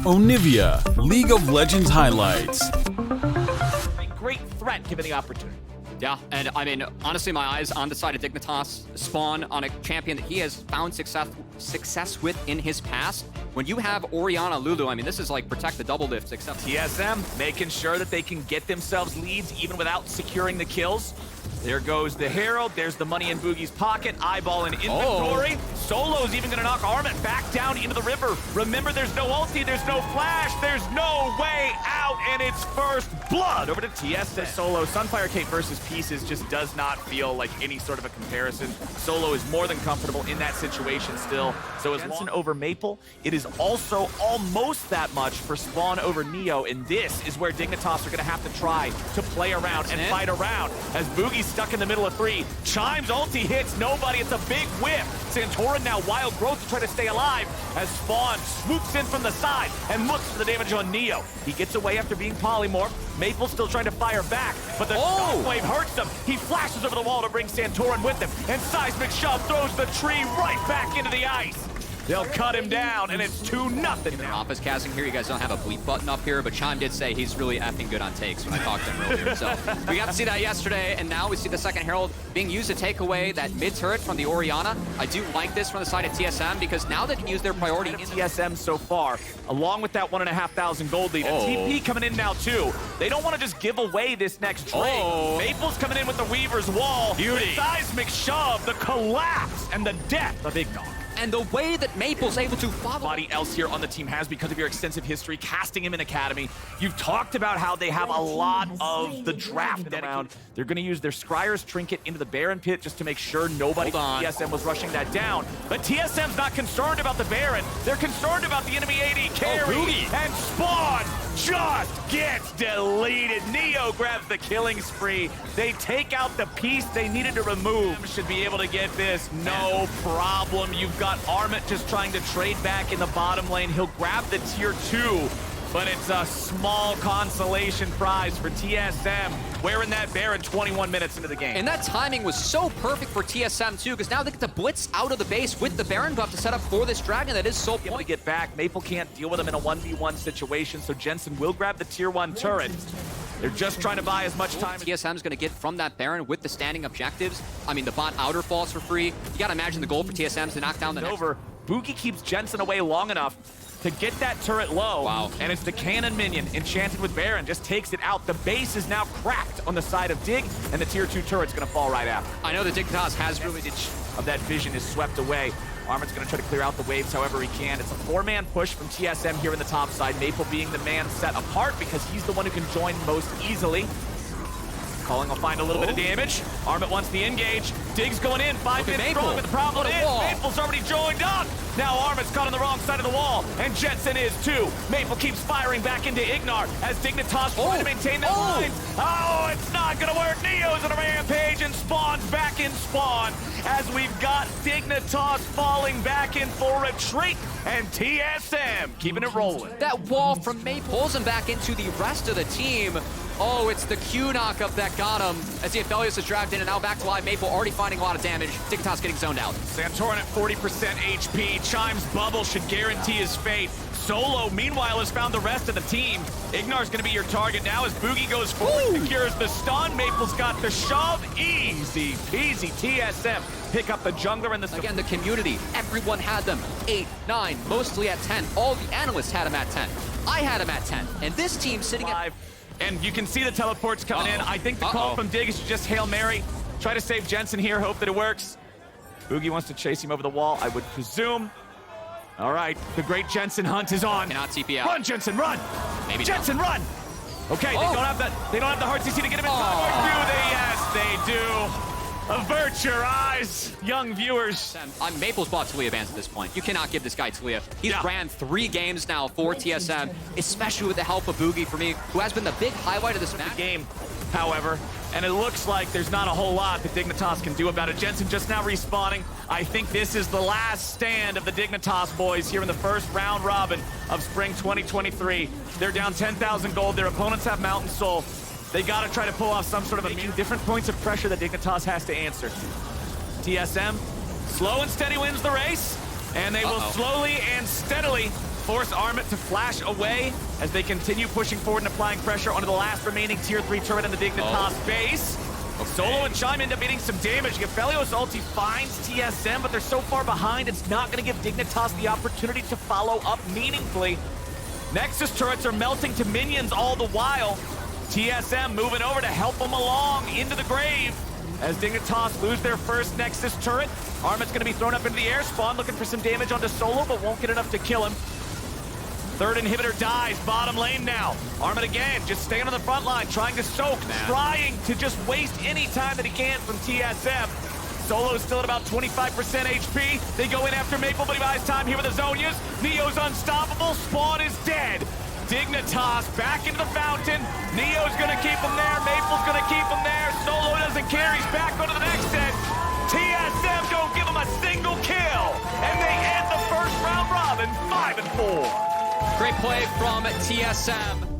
Onivia, League of Legends highlights. A great threat given the opportunity. Yeah, and I mean, honestly, my eyes on the side of Dignitas. Spawn on a champion that he has found success with in his past. When you have Orianna Lulu, I mean, this is like protect the double lift, except TSM making sure that they can get themselves leads even without securing the kills. There goes the Herald. There's the money in Boogie's pocket. Eyeball and inventory. Solo's even going to knock Armit back down into the river. Remember, there's no ulti. There's no flash. There's no way out. And it's first blood over to TSM. Solo, Sunfire Cape versus Pieces just does not feel like any sort of a comparison. Solo is more than comfortable in that situation still. So as Jensen over Maple, it is also almost that much for Spawn over Neo. And this is where Dignitas are going to have to try to play around and fight around. As Boogie's stuck in the middle of three. Chime's ulti hits nobody. It's a big whip. Santorin now Wild Growth to try to stay alive as Spawn swoops in from the side and looks for the damage on Neo. He gets away after being polymorphed. Maple's still trying to fire back, but the shockwave hurts him. He flashes over the wall to bring Santorin with him, and Seismic Shove throws the tree right back into the ice. They'll cut him down, and it's 2-0 now. Office casting here, you guys don't have a bleep button up here, but Chime did say he's really effing good on takes when I talked to him earlier. So we got to see that yesterday, and now we see the second Herald being used to take away that mid turret from the Orianna. I do like this from the side of TSM because now they can use their priority in TSM so far, along with that 1,500 gold lead. TP coming in now too. They don't want to just give away this next trade. Maple's coming in with the Weaver's Wall. Beauty. The Seismic Shove, the collapse, and the death of Ignar. And the way that Maple's able to follow... Nobody else here on the team has because of your extensive history, casting him in Academy. You've talked about how they have a lot of the draft around. They're going to use their Scryer's Trinket into the Baron Pit just to make sure nobody TSM was rushing that down. But TSM's not concerned about the Baron. They're concerned about the enemy AD carry. And Spawn just gets deleted. Neo grabs the killing spree. They take out the piece they needed to remove. Should be able to get this, no problem. You've got Armit just trying to trade back in the bottom lane. He'll grab the tier 2, but it's a small consolation prize for TSM. Wearing that Baron 21 minutes into the game. And that timing was so perfect for TSM too, because now they get the blitz out of the base with the Baron buff to set up for this dragon that is so able to get back. Maple can't deal with him in a 1v1 situation, so Jensen will grab the tier 1 turret. They're just trying to buy as much time. TSM's going to get from that Baron with the standing objectives. I mean, the bot outer falls for free. You got to imagine the goal for TSM is to knock down the next. Boogie keeps Jensen away long enough to get that turret low. Wow. And it's the cannon minion enchanted with Baron, just takes it out. The base is now cracked on the side of Dig, and the tier 2 turret's going to fall right after. I know the Dignitas has really... of that vision is swept away. Armit's going to try to clear out the waves however he can. It's a 4-man push from TSM here in the top side. Maple being the man set apart because he's the one who can join most easily. Calling will find a little bit of damage. Armit wants the engage. Dig's going in, 5 minutes strong, but the problem is Maple's already joined up. Now Armit's caught on the wrong side of the wall, and Jensen is too. Maple keeps firing back into Ignar as Dignitas trying to maintain their lines. Oh, it's not gonna work. Neo's on a rampage and Spawn's back in Spawn as we've got Dignitas falling back in for retreat, and TSM keeping it rolling. That wall from Maple pulls him back into the rest of the team. Oh, it's the Q knockup that got him as the Aphelios is dragged in, and now back to live. Maple already finding a lot of damage. Dignitas getting zoned out. Santorin at 40% HP. Chime's bubble should guarantee his fate. Solo, meanwhile, has found the rest of the team. Ignar's going to be your target now as Boogie goes forward, secures the stun. Maple's got the shove. Easy peasy. TSM pick up the jungler and the... Again, the community, everyone had them 8, 9, mostly at 10. All the analysts had them at 10. I had them at 10. And this team sitting at... And you can see the teleports coming in. I think the call from Dig is to just Hail Mary. Try to save Jensen here, hope that it works. Boogie wants to chase him over the wall, I would presume. All right, the great Jensen hunt is on. Cannot TP out. Run, Jensen, run! Maybe Jensen, run! Okay, they don't have the hard CC to get him inside. Yes, they do. Avert your eyes, young viewers. Maple's bought Talia bans at this point. You cannot give this guy Talia. He's ran 3 games now for TSM, especially with the help of Boogie for me, who has been the big highlight of this match. Game, however, and it looks like there's not a whole lot that Dignitas can do about it. Jensen just now respawning. I think this is the last stand of the Dignitas boys here in the first round robin of Spring 2023. They're down 10,000 gold. Their opponents have Mountain Soul. They got to try to pull off some sort of different points of pressure that Dignitas has to answer. TSM, slow and steady wins the race, and they will slowly and steadily force Armit to flash away as they continue pushing forward and applying pressure onto the last remaining tier 3 turret in the Dignitas base. Solo and Chime end up getting some damage. Gafelio's ulti finds TSM, but they're so far behind, it's not going to give Dignitas the opportunity to follow up meaningfully. Nexus turrets are melting to minions all the while. TSM moving over to help them along into the grave. As Dignitas lose their first Nexus turret, Armit's going to be thrown up into the air spawn, looking for some damage onto Solo, but won't get enough to kill him. Third inhibitor dies, bottom lane now. Armit again, just staying on the front line, trying to soak, trying to just waste any time that he can from TSM. Solo's still at about 25% HP. They go in after Maple, but he buys time here with the Zonias. Neo's unstoppable, Spawn is dead. Dignitas back into the fountain. Neo's gonna keep him there, Maple's gonna keep him there. Solo doesn't care, he's back onto the next end. TSM don't give him a single kill. And they end the first round robin 5-4. Great play from TSM.